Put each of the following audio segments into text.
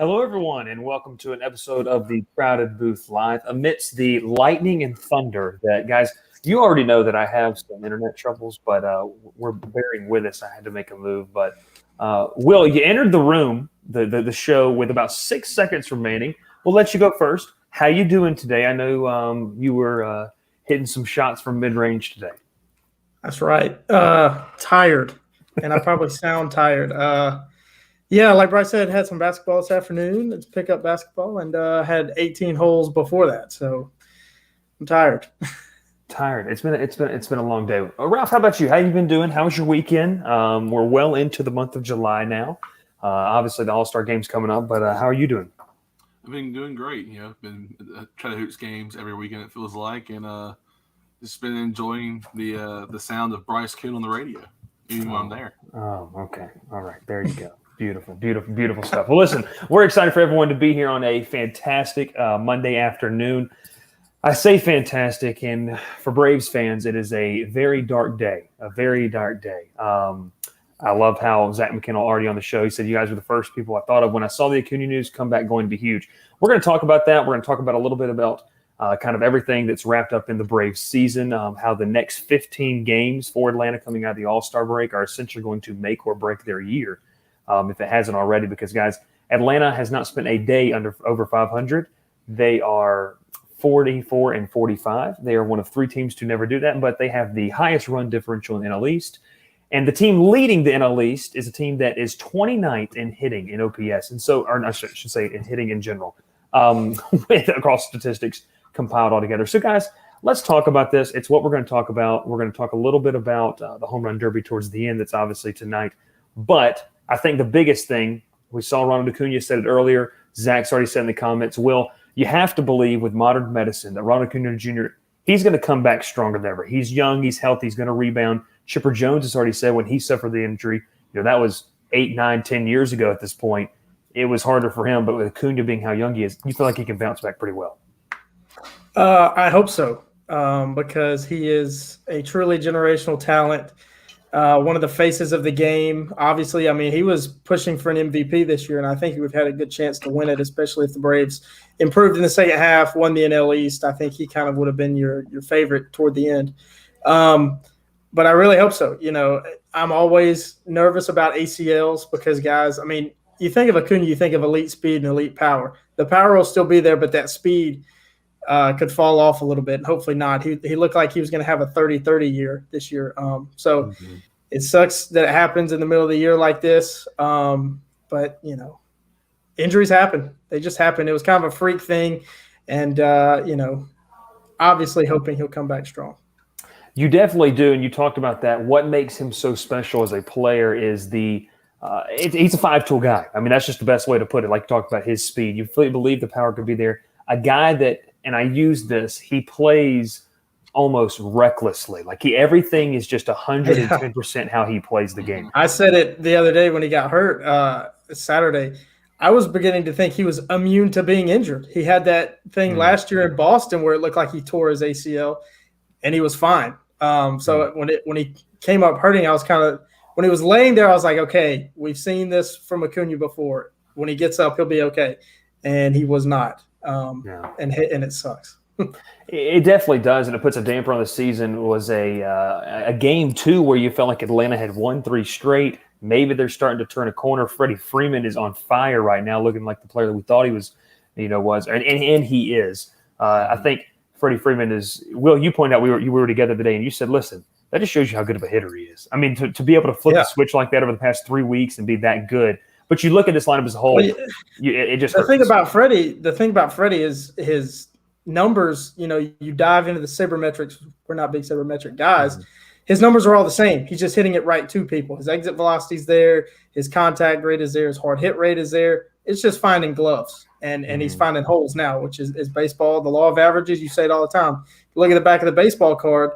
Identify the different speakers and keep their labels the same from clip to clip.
Speaker 1: Hello, everyone, and welcome to an episode of the Crowded Booth Live. Amidst the lightning and thunder that, guys, you already know that I have some internet troubles, but we're bearing with us. I had to make a move. But, Will, you entered the room, the show, with about 6 seconds remaining. We'll let you go first. How you doing today? I know you were hitting some shots from mid-range today.
Speaker 2: That's right. Tired, and I probably sound tired. Yeah, like Bryce said, had some basketball this afternoon. It's pickup basketball, and had 18 holes before that. So I'm tired.
Speaker 1: Tired. It's been a long day. Ralph, how about you? How you been doing? How was your weekend? We're well into the month of July now. Obviously, the All-Star game's coming up, but how are you doing?
Speaker 3: I've been doing great. Been trying to hoops games every weekend. It feels like, and just been enjoying the sound of Bryce Kuhn on the radio, even when I'm there.
Speaker 1: Oh, okay. All right. There you go. Beautiful, beautiful, beautiful stuff. Well, listen, we're excited for everyone to be here on a fantastic Monday afternoon. I say fantastic, and for Braves fans, it is a very dark day, I love how Zach McKinnell already on the show. He said you guys were the first people I thought of when I saw the Acuña news come back going to be huge. We're going to talk about that. We're going to talk about a little bit about kind of everything that's wrapped up in the Braves season, how the next 15 games for Atlanta coming out of the All-Star break are essentially going to make or break their year. If it hasn't already, because, guys, Atlanta has not spent a day over 500. They are 44 and 45. They are one of three teams to never do that, but they have the highest run differential in the NL East. And the team leading the NL East is a team that is 29th in hitting in OPS, and so, or I should say in hitting in general, with across statistics compiled all together. So, guys, let's talk about this. It's what we're going to talk about. We're going to talk a little bit about the Home Run Derby towards the end. That's obviously tonight, but I think the biggest thing, we saw Ronald Acuña said it earlier, Zach's already said in the comments, Will, you have to believe with modern medicine that Ronald Acuña Jr., he's going to come back stronger than ever. He's young, he's healthy, he's going to rebound. Chipper Jones has already said when he suffered the injury, that was 8, 9, 10 years ago at this point. It was harder for him, but with Acuña being how young he is, you feel like he can bounce back pretty well.
Speaker 2: I hope so, because he is a truly generational talent. One of the faces of the game. Obviously, I mean, he was pushing for an MVP this year, and I think he would have had a good chance to win it, especially if the Braves improved in the second half, won the NL East. I think he kind of would have been your favorite toward the end. But I really hope so. I'm always nervous about ACLs because, guys, I mean, you think of Acuña, you think of elite speed and elite power. The power will still be there, but that speed could fall off a little bit, and hopefully not. He looked like he was going to have a 30-30 year this year. It sucks that it happens in the middle of the year like this. But, injuries happen. They just happen. It was kind of a freak thing. And, obviously hoping he'll come back strong.
Speaker 1: You definitely do, and you talked about that. What makes him so special as a player is he's a five-tool guy. I mean, that's just the best way to put it. Like you talked about his speed. You fully believe the power could be there. A guy that, and I use this, he plays almost recklessly. Like everything is just 110% how he plays the game.
Speaker 2: I said it the other day when he got hurt Saturday. I was beginning to think he was immune to being injured. He had that thing last year in Boston where it looked like he tore his ACL, and he was fine. So when he came up hurting, I was when he was laying there, I was like, okay, we've seen this from Acuña before. When he gets up, he'll be okay. And he was not. And it sucks.
Speaker 1: It definitely does, and it puts a damper on the season. It was a game, too, where you felt like Atlanta had won 3 straight. Maybe they're starting to turn a corner. Freddie Freeman is on fire right now, looking like the player that we thought he was, and he is. I think Freddie Freeman is – Will, you pointed out we were together today, and you said, listen, that just shows you how good of a hitter he is. I mean, to be able to flip the switch like that over the past 3 weeks and be that good. But you look at this lineup as a whole, it just hurts.
Speaker 2: The thing about Freddie is his numbers, you dive into the sabermetrics. We're not big sabermetric guys. Mm-hmm. His numbers are all the same. He's just hitting it right to people. His exit velocity is there. His contact rate is there. His hard hit rate is there. It's just finding gloves. And he's finding holes now, which is baseball. The law of averages, you say it all the time. Look at the back of the baseball card,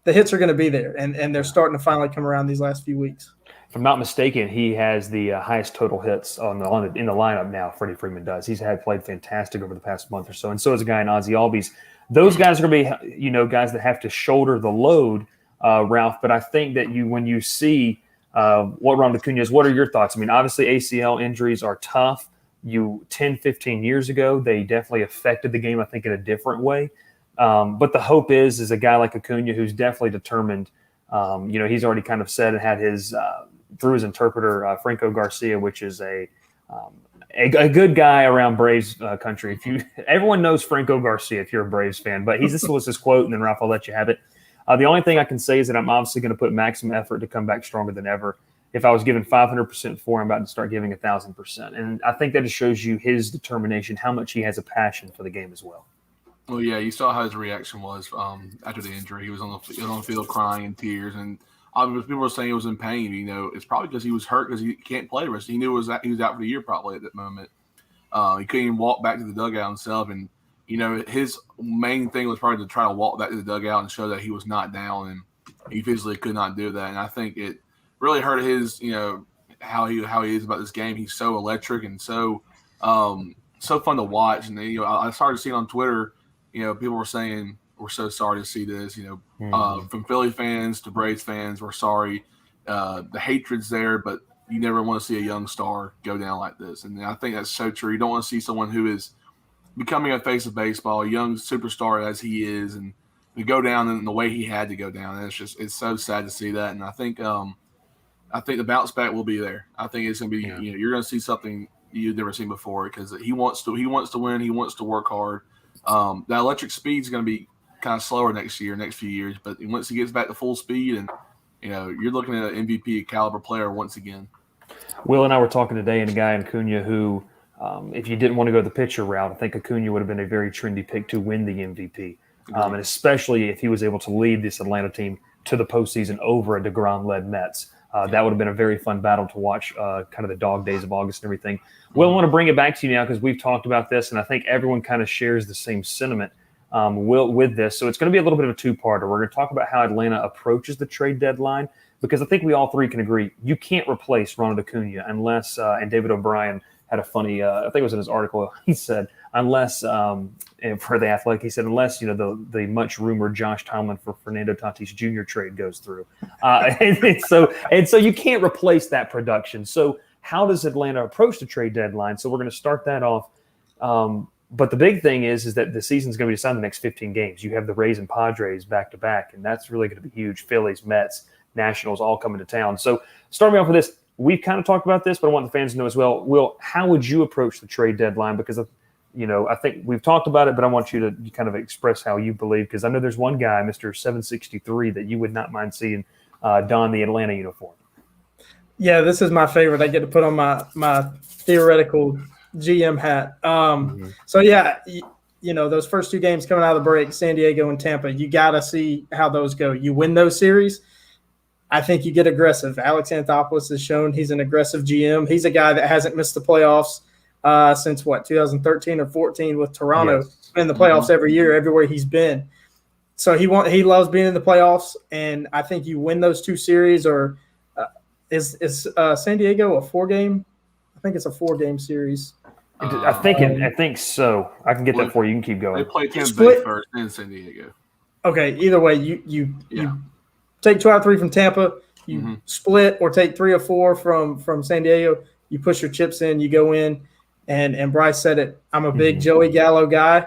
Speaker 2: the hits are going to be there, and they're starting to finally come around these last few weeks.
Speaker 1: If I'm not mistaken, he has the highest total hits in the lineup now. Freddie Freeman does. He's played fantastic over the past month or so, and so is a guy in Ozzie Albies. Those guys are going to be, guys that have to shoulder the load, Ralph. But I think that when you see what Ronald Acuña is, what are your thoughts? I mean, obviously ACL injuries are tough. 10, 15 years ago, they definitely affected the game, I think, in a different way. But the hope is a guy like Acuña who's definitely determined. He's already kind of said and had his through his interpreter, Franco Garcia, which is a good guy around Braves country. Everyone knows Franco Garcia if you're a Braves fan, but this was his quote, and then Ralph, I'll let you have it. The only thing I can say is that I'm obviously going to put maximum effort to come back stronger than ever. If I was given 500% for him, I'm about to start giving 1,000%. And I think that just shows you his determination, how much he has a passion for the game as well.
Speaker 3: Well, yeah, you saw how his reaction was after the injury. He was on the field crying in tears, and people were saying he was in pain. It's probably because he was hurt because he can't play the rest. He knew he was out for the year probably at that moment. He couldn't even walk back to the dugout himself, and his main thing was probably to try to walk back to the dugout and show that he was not down, and he physically could not do that. And I think it really hurt his, how he is about this game. He's so electric and so fun to watch. And I started seeing on Twitter, people were saying we're so sorry to see this. From Philly fans to Braves fans, we're sorry. The hatred's there, but you never want to see a young star go down like this. And I think that's so true. You don't want to see someone who is becoming a face of baseball, a young superstar as he is, and to go down in the way he had to go down. And it's so sad to see that. And I think the bounce back will be there. I think it's going to be, you're going to see something you've never seen before because he wants to win. He wants to work hard. That electric speed is going to be kind of slower next few years, but once he gets back to full speed, and you're looking at an MVP caliber player once again. Will
Speaker 1: and I were talking today, and a guy in Acuña who, if you didn't want to go the pitcher route, I think Acuña would have been a very trendy pick to win the MVP, and especially if he was able to lead this Atlanta team to the postseason over a DeGrom-led Mets. That would have been a very fun battle to watch, kind of the dog days of August and everything. Will, I want to bring it back to you now because we've talked about this, and I think everyone kind of shares the same sentiment with this. So it's going to be a little bit of a two-parter. We're going to talk about how Atlanta approaches the trade deadline because I think we all three can agree you can't replace Ronald Acuña unless, and David O'Brien had a funny, I think it was in his article, he said, unless, for The Athletic, he said, unless, the much rumored Josh Tomlin for Fernando Tatis Jr. trade goes through. And so you can't replace that production. So how does Atlanta approach the trade deadline? So we're going to start that off. But the big thing is that the season's going to be decided in the next 15 games. You have the Rays and Padres back to back, and that's really going to be huge. Phillies, Mets, Nationals all coming to town. So starting off with this, we've kind of talked about this, but I want the fans to know as well. Will, how would you approach the trade deadline? Because I think we've talked about it, but I want you to kind of express how you believe, because I know there's one guy, Mr. 763, that you would not mind seeing don the Atlanta uniform.
Speaker 2: Yeah, this is my favorite. I get to put on my theoretical GM hat. So, yeah, those first two games coming out of the break, San Diego and Tampa, you got to see how those go. You win those series, I think you get aggressive. Alex Anthopoulos has shown he's an aggressive GM. He's a guy that hasn't missed the playoffs since 2013 or 14 with Toronto. Yes. In the playoffs every year, everywhere he's been. So he loves being in the playoffs, and I think you win those two series. Or is San Diego a 4-game? I think it's a 4-game series.
Speaker 1: I think so. I can get that for you. You can keep going.
Speaker 3: They play Tampa Bay first and San Diego.
Speaker 2: Okay, either way, you take 2 out of 3 from Tampa. You split or take 3 or 4 from San Diego. You push your chips in. You go in. And Bryce said it. I'm a big Joey Gallo guy.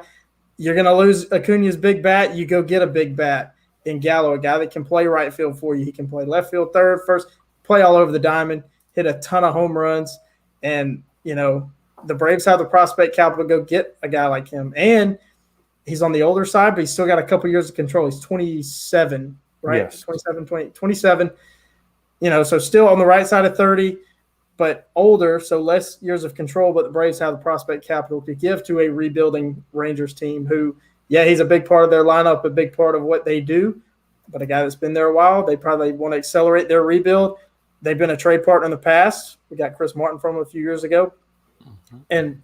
Speaker 2: You're going to lose Acuña's big bat. You go get a big bat in Gallo, a guy that can play right field for you. He can play left field, third, first, play all over the diamond, hit a ton of home runs. And, the Braves have the prospect capital to go get a guy like him. And he's on the older side, but he's still got a couple years of control. He's 27, right?
Speaker 1: Yes.
Speaker 2: 27. So still on the right side of 30, but older, so less years of control. But the Braves have the prospect capital to give to a rebuilding Rangers team who, he's a big part of their lineup, a big part of what they do. But a guy that's been there a while, they probably want to accelerate their rebuild. They've been a trade partner in the past. We got Chris Martin from them a few years ago. Mm-hmm. And,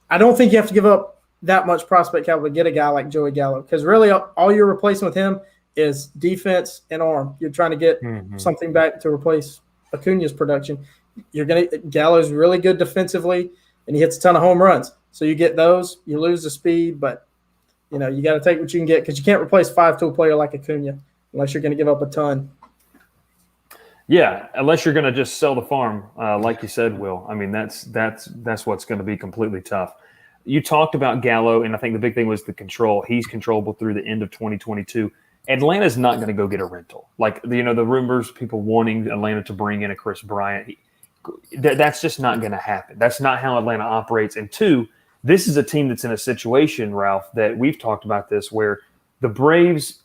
Speaker 2: I don't think you have to give up that much prospect capital to get a guy like Joey Gallo, because really all you're replacing with him is defense and arm. You're trying to get something back to replace Acuña's production. Gallo's really good defensively, and he hits a ton of home runs. So you get those, you lose the speed, but you got to take what you can get, because you can't replace 5-tool player like Acuña unless you're going to give up a ton.
Speaker 1: Yeah, unless you're going to just sell the farm, like you said, Will. I mean, that's what's going to be completely tough. You talked about Gallo, and I think the big thing was the control. He's controllable through the end of 2022. Atlanta's not going to go get a rental. Like, the rumors, people wanting Atlanta to bring in a Chris Bryant, that's just not going to happen. That's not how Atlanta operates. And two, this is a team that's in a situation, Ralph, that we've talked about this, where the Braves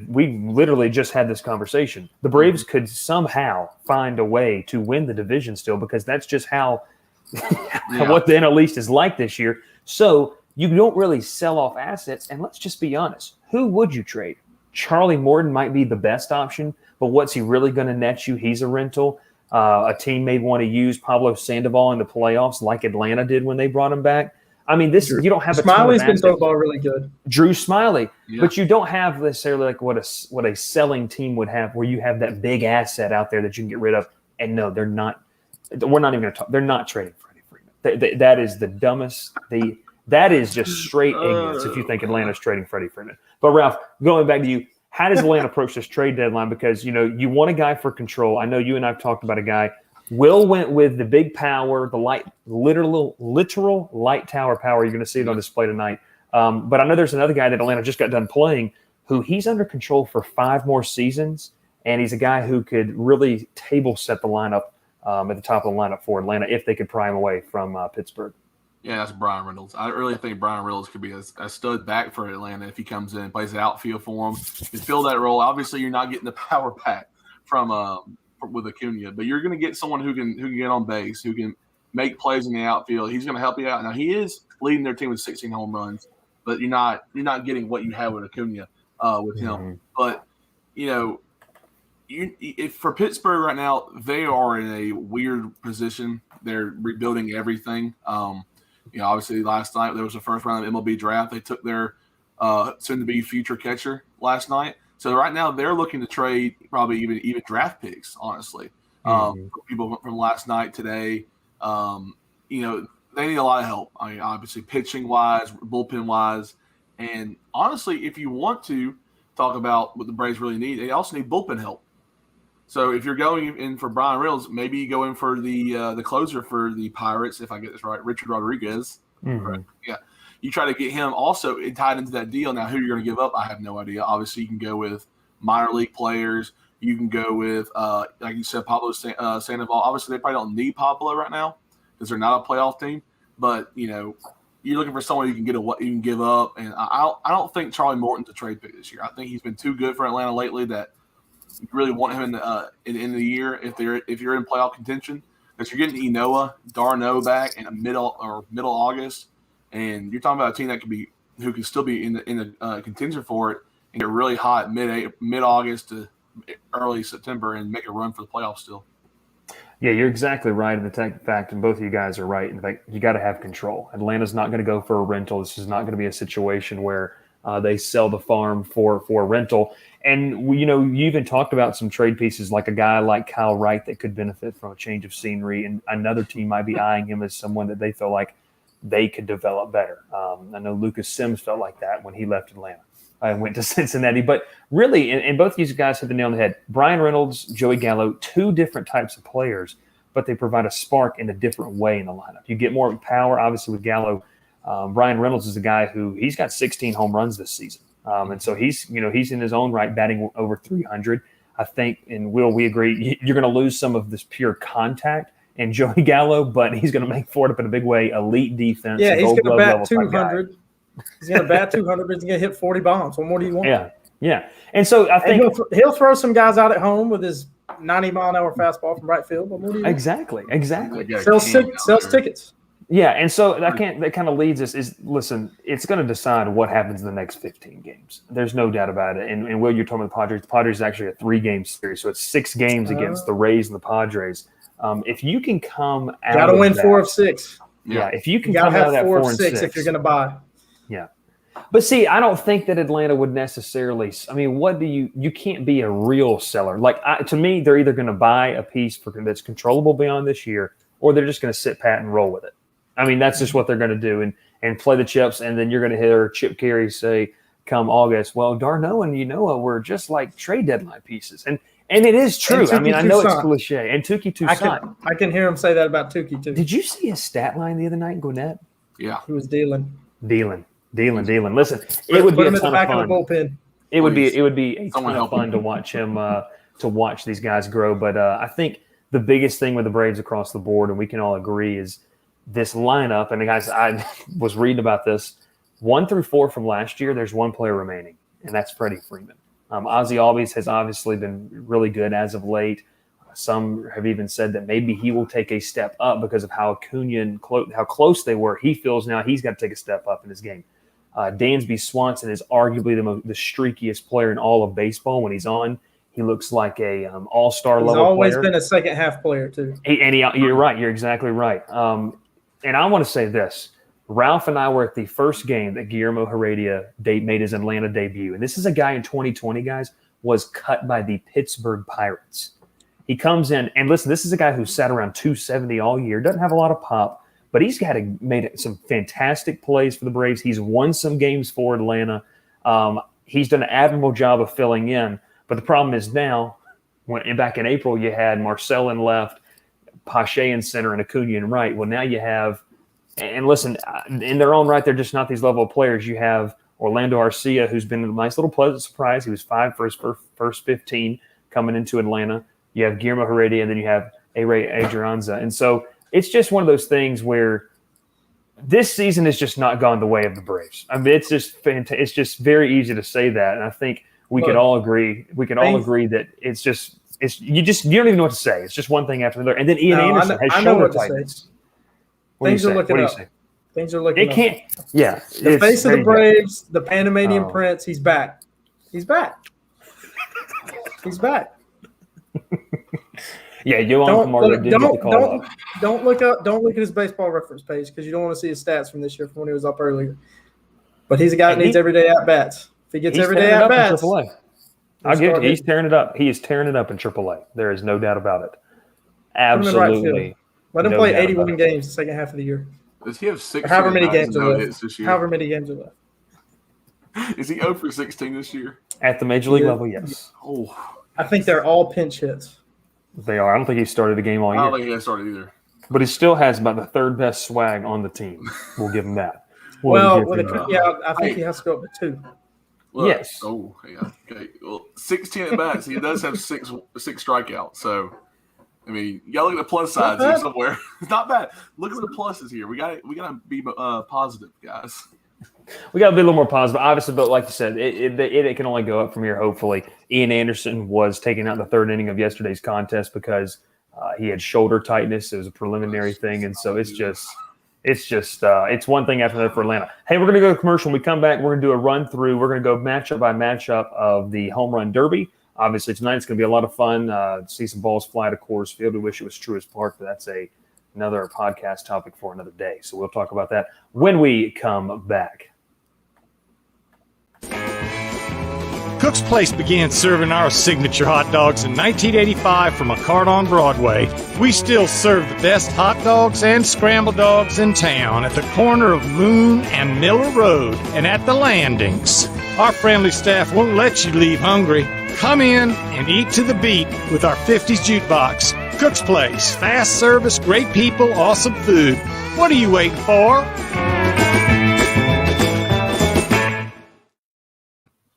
Speaker 1: we literally just had this conversation. The Braves could somehow find a way to win the division still, because that's just how what the NL East is like this year. So you don't really sell off assets. And let's just be honest. Who would you trade? Charlie Morton might be the best option, but what's he really going to net you? He's a rental. A team may want to use Pablo Sandoval in the playoffs like Atlanta did when they brought him back. I mean, you don't have
Speaker 2: Smiley's been throwing the ball really good.
Speaker 1: Drew Smiley, but you don't have necessarily like what a selling team would have, where you have that big asset out there that you can get rid of. And no, they're not. We're not even going to talk. They're not trading Freddie Freeman. That is the dumbest. That is just straight ignorance if you think Atlanta's trading Freddie Freeman. But Ralph, going back to you, how does Atlanta approach this trade deadline? Because you want a guy for control. I know you and I've talked about a guy. Will went with the big power, the literal light tower power. You're going to see it on display tonight. But I know there's another guy that Atlanta just got done playing, who he's under control for 5 more seasons, and he's a guy who could really table set the lineup at the top of the lineup for Atlanta if they could pry him away from Pittsburgh.
Speaker 3: Yeah, that's Brian Reynolds. I really think Brian Reynolds could be a stud back for Atlanta if he comes in and plays the outfield for them. Can fill that role. Obviously, you're not getting the power back from with Acuña, but you're going to get someone who can get on base, who can make plays in the outfield. He's going to help you out. Now, he is leading their team with 16 home runs, but you're not getting what you have with Acuña with him. But if for Pittsburgh right now, they are in a weird position. They're rebuilding everything. Obviously last night there was a first round of MLB draft. They took their soon-to-be future catcher last night. So right now they're looking to trade probably even draft picks, honestly. People from last night, today, they need a lot of help. I mean, obviously pitching-wise, bullpen-wise. And honestly, if you want to talk about what the Braves really need, they also need bullpen help. So if you're going in for Brian Reynolds, maybe you go in for the closer for the Pirates, if I get this right, Richard Rodriguez. Right? Yeah. You try to get him also tied into that deal. Now, who you're going to give up, I have no idea. Obviously, you can go with minor league players. You can go with, like you said, Pablo Sandoval. Obviously, they probably don't need Pablo right now because they're not a playoff team. But, you're looking for someone you can give up. And I don't think Charlie Morton's a trade pick this year. I think he's been too good for Atlanta lately that you really want him in the end of the year if you're in playoff contention. Because you're getting Enoa, Darno back in middle August. And you're talking about a team that who can still be in the contention for it and get really hot mid-August to early September and make a run for the playoffs still.
Speaker 1: Yeah, you're exactly right in the fact, and both of you guys are right. In fact, you got to have control. Atlanta's not going to go for a rental. This is not going to be a situation where they sell the farm for a rental. And you even talked about some trade pieces, like a guy like Kyle Wright that could benefit from a change of scenery, and another team might be eyeing him as someone that they feel like they could develop better. I know Lucas Sims felt like that when he left Atlanta and went to Cincinnati. But really, and both of these guys hit the nail on the head. Brian Reynolds, Joey Gallo, 2 different types of players, but they provide a spark in a different way in the lineup. You get more power, obviously, with Gallo. Brian Reynolds is a guy who he's got 16 home runs this season. And so he's in his own right batting over 300. I think, and Will, we agree, you're going to lose some of this pure contact and Joey Gallo, but he's going to make for it up in a big way. Elite defense.
Speaker 2: Yeah, he's going to bat 200. He's going to bat 200, but he's going to hit 40 bombs. What more do you want?
Speaker 1: Yeah. And so I think
Speaker 2: he'll throw some guys out at home with his 90-mile-an-hour fastball from right field. What more do you want?
Speaker 1: Exactly.
Speaker 2: Sells tickets.
Speaker 1: Yeah, and so that kind of leads us listen, it's going to decide what happens in the next 15 games. There's no doubt about it. And Will, you're talking about the Padres. The Padres is actually a 3-game series, so it's 6 games against the Rays and the Padres. If you can come out,
Speaker 2: got to win 4 of 6.
Speaker 1: Yeah, if you can come out of that 4 and 6,
Speaker 2: if you're going to buy.
Speaker 1: Yeah. But see, I don't think that Atlanta would necessarily. I mean, you can't be a real seller. Like to me, they're either going to buy a piece that's controllable beyond this year, or they're just going to sit pat and roll with it. I mean, that's just what they're going to do and play the chips. And then you're going to hear Chip Carey say, come August, well, Darno and we're just like trade deadline pieces. And it is true. I mean, I know it's cliche. And Touki Toussaint.
Speaker 2: I can hear him say that about Touki, too.
Speaker 1: Did you see his stat line the other night in Gwinnett?
Speaker 3: Yeah.
Speaker 2: He was dealing.
Speaker 1: Listen, it would be a ton of fun.
Speaker 2: Bullpen.
Speaker 1: It would be a ton of fun to watch him, to watch these guys grow. But I think the biggest thing with the Braves across the board, and we can all agree, is this lineup. And the guys, I was reading about this, 1 through 4 from last year, there's one player remaining, and that's Freddie Freeman. Ozzie Albies has obviously been really good as of late. Some have even said that maybe he will take a step up because of how Acuña and how close they were. He feels now he's got to take a step up in his game. Dansby Swanson is arguably the streakiest player in all of baseball. When he's on, he looks like a all-star level player. He's always
Speaker 2: been a second-half player, too.
Speaker 1: You're right. You're exactly right. And I want to say this. Ralph and I were at the first game that Guillermo Heredia made his Atlanta debut. And this is a guy in 2020, guys, was cut by the Pittsburgh Pirates. He comes in, and listen, this is a guy who sat around 270 all year, doesn't have a lot of pop, but he's made some fantastic plays for the Braves. He's won some games for Atlanta. He's done an admirable job of filling in. But the problem is now, back in April, you had Marcell in left, Pache in center, and Acuña in right. Well, now you have, and listen, in their own right, they're just not these level of players. You have Orlando Arcia, who's been a nice little pleasant surprise. He was 5 for his first 15 coming into Atlanta. You have Guillermo Heredia, and then you have A-Ray Adrianza. And so it's just one of those things where this season has just not gone the way of the Braves. I mean, it's just fantastic. It's just very easy to say that, and I think we could all agree. We can all agree that you don't even know what to say. It's just one thing after another. And then Ian Anderson has shoulder tightness.
Speaker 2: Things are looking up. Things are looking up.
Speaker 1: It can't. Yeah.
Speaker 2: The face of the Braves, the Panamanian Prince. He's back. He's back.
Speaker 1: Yeah, Yohan Camargo did get the call up.
Speaker 2: Don't look at his baseball reference page because you don't want to see his stats from this year from when he was up earlier. But he's a guy that needs everyday at bats. If he gets everyday at bats,
Speaker 1: I'll give you. He's tearing it up. He is tearing it up in AAA. There is no doubt about it. Absolutely.
Speaker 2: Let him play 81 games the second half of the year.
Speaker 3: Does he have 6?
Speaker 2: However many games are left this year. However many games are left.
Speaker 3: Is he 0 for 16 this year?
Speaker 1: At the major league level, yes.
Speaker 3: Oh,
Speaker 2: I think they're all pinch hits.
Speaker 1: They are. I don't think he started a game all year.
Speaker 3: I don't think he has started either.
Speaker 1: But he still has about the third best swag on the team. We'll give him that.
Speaker 2: I think he has to go up to 2.
Speaker 3: Look,
Speaker 1: yes.
Speaker 3: Oh, yeah. Okay. Well, 16 at bats. He does have six strikeouts. So, I mean, you gotta look at the plus sides here somewhere. It's not bad. Look at the pluses here. We gotta be positive, guys.
Speaker 1: We got to be a little more positive, obviously, but like you said, it can only go up from here, hopefully. Ian Anderson was taken out in the third inning of yesterday's contest because he had shoulder tightness. It was a preliminary thing, and so it's one thing after another for Atlanta. Hey, we're going to go to commercial. When we come back, we're going to do a run-through. We're going to go matchup by matchup of the Home Run Derby. Obviously, tonight it's going to be a lot of fun. See some balls fly to Coors Field. We wish it was Truist Park, but that's another podcast topic for another day. So we'll talk about that when we come back.
Speaker 4: Cook's Place began serving our signature hot dogs in 1985 from a cart on Broadway. We still serve the best hot dogs and scrambled dogs in town at the corner of Moon and Miller Road and at the landings. Our friendly staff won't let you leave hungry. Come in and eat to the beat with our 50s jukebox. Cook's Place, fast service, great people, awesome food. What are you waiting for?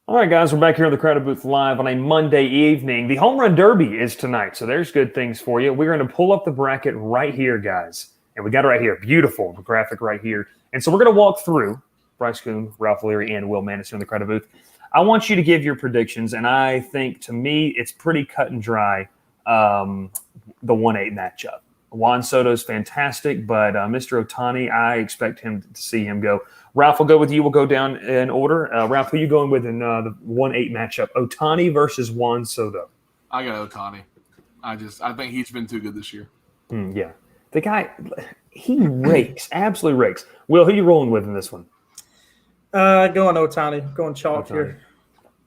Speaker 1: All right, guys, we're back here in the Crowded Booth live on a Monday evening. The Home Run Derby is tonight, so there's good things for you. We're going to pull up the bracket right here, guys. And we got it right here. Beautiful, the graphic right here. And so we're going to walk through Bryce Coon, Ralph Leary, and Will Madison in the credit booth. I want you to give your predictions, and I think, to me, it's pretty cut and dry, the 1-8 matchup. Juan Soto's fantastic, but Mr. Ohtani, I expect him to see him go. Ralph, we'll go with you. We'll go down in order. Ralph, who are you going with in the 1-8 matchup? Ohtani versus Juan Soto.
Speaker 3: I got Ohtani. I think he's been too good this year.
Speaker 1: Yeah. The guy, he rakes, absolutely rakes. Will, who are you rolling with in this one?
Speaker 2: Going Ohtani. Going chalk here.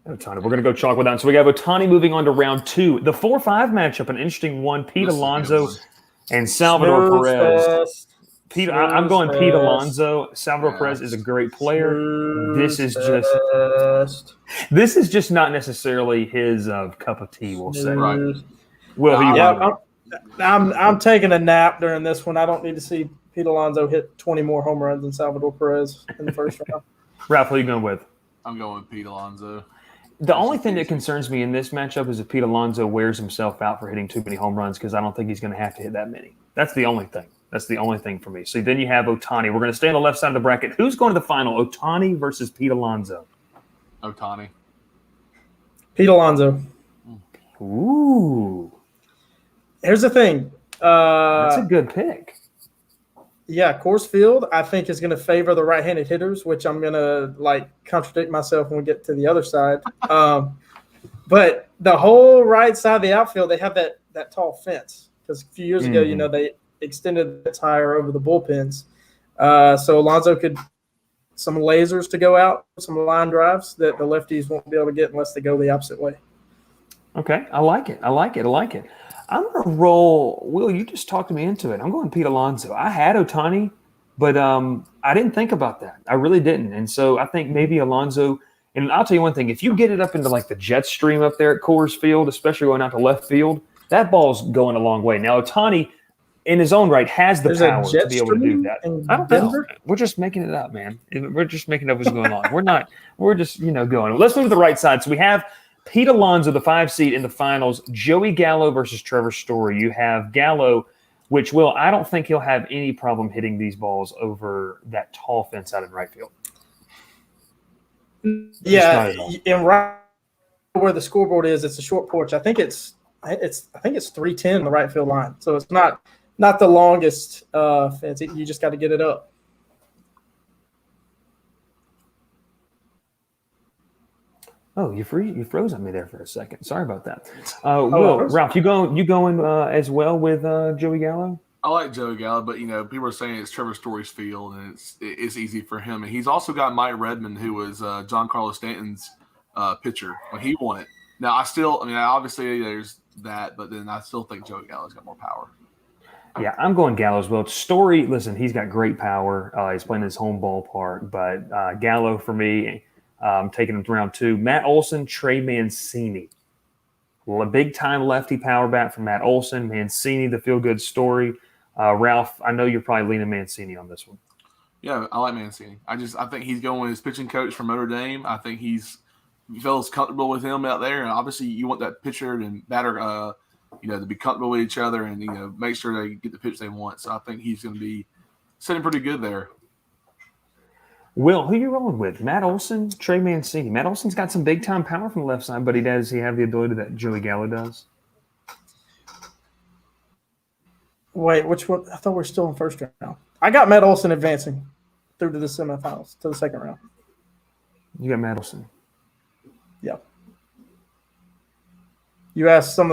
Speaker 1: Ohtani. We're going to go chalk with that. So we have Ohtani moving on to round 2. The 4-5 matchup, an interesting one. Pete Alonso and Salvador Perez. I'm going Pete Alonso. Salvador Perez is a great player. This is just not necessarily his cup of tea, we'll say.
Speaker 3: Right.
Speaker 1: Will, who you want?
Speaker 2: I'm taking a nap during this one. I don't need to see Pete Alonso hit 20 more home runs than Salvador Perez in the first round.
Speaker 1: Ralph, who are you going with?
Speaker 3: I'm going with Pete Alonso.
Speaker 1: The only thing that concerns me in this matchup is if Pete Alonso wears himself out for hitting too many home runs, because I don't think he's going to have to hit that many. That's the only thing. That's the only thing for me. So then you have Ohtani. We're going to stay on the left side of the bracket. Who's going to the final? Ohtani versus Pete Alonso.
Speaker 3: Ohtani.
Speaker 2: Pete Alonso.
Speaker 1: Ooh.
Speaker 2: Here's the thing.
Speaker 1: That's a good pick.
Speaker 2: Yeah, Coors Field, I think, is going to favor the right-handed hitters, which I'm going to, contradict myself when we get to the other side. But the whole right side of the outfield, they have that tall fence. Because a few years ago, they extended the tire over the bullpens. So Alonso could some lasers to go out, some line drives that the lefties won't be able to get unless they go the opposite way.
Speaker 1: Okay, I like it. I'm going to roll. Will, you just talked me into it. I'm going Pete Alonso. I had Ohtani, but I didn't think about that. I really didn't. And so I think maybe Alonso – and I'll tell you one thing. If you get it up into the jet stream up there at Coors Field, especially going out to left field, that ball's going a long way. Now, Ohtani, in his own right, has the power to be able to do that. I don't know. We're just making it up, man. We're just making up what's going on. We're just going. Let's move to the right side. So we have – Pete Alonso, the 5 seed in the finals. Joey Gallo versus Trevor Story. You have Gallo, which I don't think he'll have any problem hitting these balls over that tall fence out in right field.
Speaker 2: Yeah, and right where the scoreboard is, it's a short porch. I think it's 310 on the right field line. So it's not the longest fence. You just got to get it up.
Speaker 1: Oh, you froze on me there for a second. Sorry about that. Ralph, you going as well with Joey Gallo?
Speaker 3: I like Joey Gallo, but people are saying it's Trevor Story's field, and it's easy for him. And he's also got Mike Redmond, who was Giancarlo Stanton's pitcher when he won it. Now, obviously there's that, but then I still think Joey Gallo's got more power.
Speaker 1: Yeah, I'm going Gallo as well. Story, listen, he's got great power. He's playing his home ballpark, but Gallo for me. Taking him to round 2. Matt Olson, Trey Mancini. Well, a big-time lefty power bat from Matt Olson. Mancini, the feel-good story. Ralph, I know you're probably leaning Mancini on this one.
Speaker 3: Yeah, I like Mancini. I think he's going with his pitching coach from Notre Dame. I think he feels comfortable with him out there. And obviously you want that pitcher and batter, to be comfortable with each other and, make sure they get the pitch they want. So I think he's going to be sitting pretty good there.
Speaker 1: Will, who are you rolling with? Matt Olson, Trey Mancini. Matt Olson's got some big-time power from the left side, but does he have the ability that Joey Gallo does?
Speaker 2: Wait, which one? I thought we were still in first round. I got Matt Olson advancing through to the semifinals, to the second round.
Speaker 1: You got Matt Olson.
Speaker 2: Yeah. You asked some of